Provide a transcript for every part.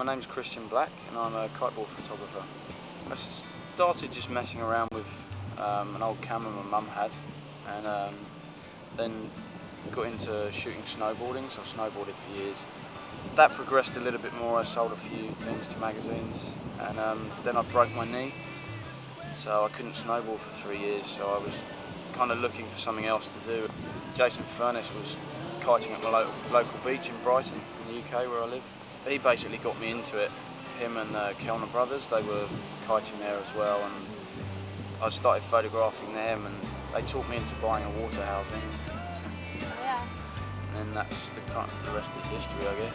My name's Christian Black and I'm a kiteboard photographer. I started just messing around with an old camera my mum had, and then got into shooting snowboarding, so I've snowboarded for years. That progressed a little bit more. I sold a few things to magazines, and then I broke my knee, so I couldn't snowboard for 3 years, so I was kind of looking for something else to do. Jason Furness was kiting at my local beach in Brighton, in the UK where I live. He basically got me into it. Him and Kellner brothers, they were kiting there as well, and I started photographing them, and they talked me into buying a water housing. Yeah. And then that's the rest is history, I guess.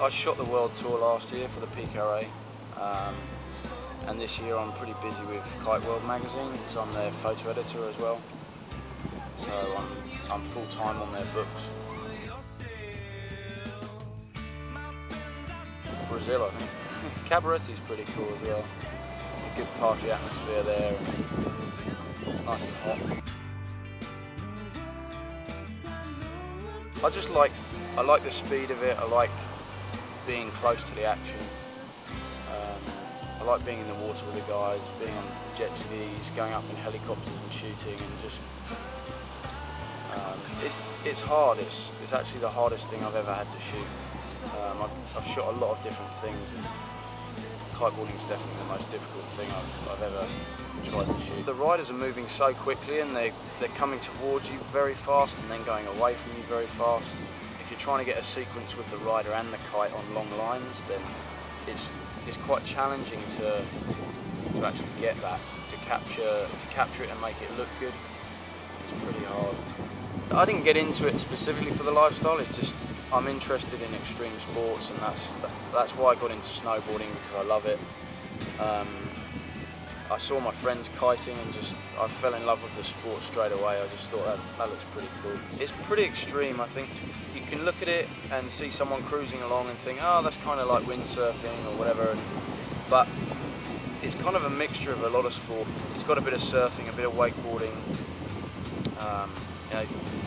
I shot the world tour last year for the PKRA, and this year I'm pretty busy with Kite World magazine because I'm their photo editor as well. So I'm full-time on their books. Brazil, I think. Cabaretti's pretty cool as well. It's a good party atmosphere there, and it's nice and hot. I like the speed of it. I like being close to the action. I like being in the water with the guys, being on jet skis, going up in helicopters and shooting, and just it's hard. It's actually the hardest thing I've ever had to shoot. I've shot a lot of different things, and kiteboarding is definitely the most difficult thing I've ever tried to shoot. The riders are moving so quickly, and they're coming towards you very fast and then going away from you very fast. If you're trying to get a sequence with the rider and the kite on long lines, then it's quite challenging to actually get that, to capture it and make it look good. It's pretty hard. I didn't get into it specifically for the lifestyle. It's just I'm interested in extreme sports, and that's why I got into snowboarding, because I love it. I saw my friends kiting and I fell in love with the sport straight away. I just thought that looks pretty cool. It's pretty extreme. I think you can look at it and see someone cruising along and think, oh, that's kind of like windsurfing or whatever, but it's kind of a mixture of a lot of sport. It's got a bit of surfing, a bit of wakeboarding. You know,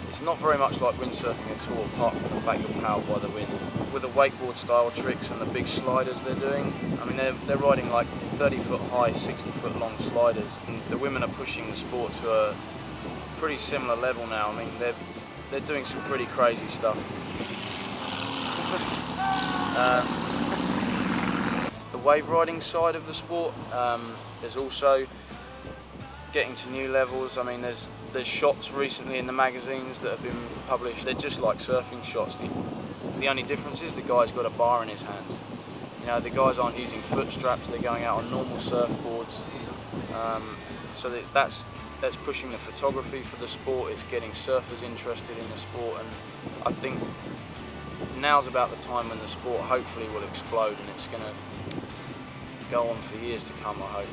it's not very much like windsurfing at all, apart from the fact you're powered by the wind. With the wakeboard style tricks and the big sliders they're doing, I mean, they're riding like 30-foot high, 60-foot long sliders. And the women are pushing the sport to a pretty similar level now. I mean, they're doing some pretty crazy stuff. The wave riding side of the sport, there's also getting to new levels. I mean, there's shots recently in the magazines that have been published. They're just like surfing shots. The only difference is the guy's got a bar in his hand. You know, the guys aren't using foot straps. They're going out on normal surfboards. So that's pushing the photography for the sport. It's getting surfers interested in the sport, and I think now's about the time when the sport hopefully will explode, and it's going to go on for years to come, I hope.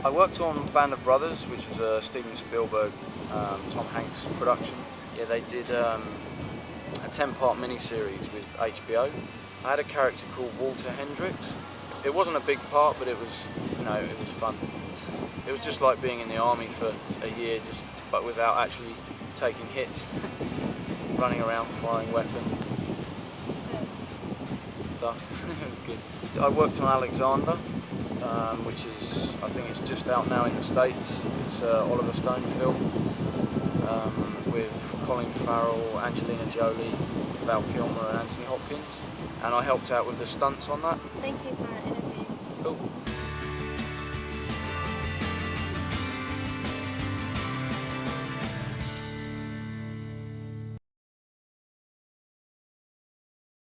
I worked on Band of Brothers, which was a Steven Spielberg, Tom Hanks production. Yeah, they did a 10-part miniseries with HBO. I had a character called Walter Hendricks. It wasn't a big part, but it was, you know, it was fun. It was just like being in the army for a year, but without actually taking hits, running around firing weapons, stuff. It was good. I worked on Alexander, which is, I think it's just out now in the States. It's an Oliver Stone film with Colin Farrell, Angelina Jolie, Val Kilmer and Anthony Hopkins, and I helped out with the stunts on that. Thank you for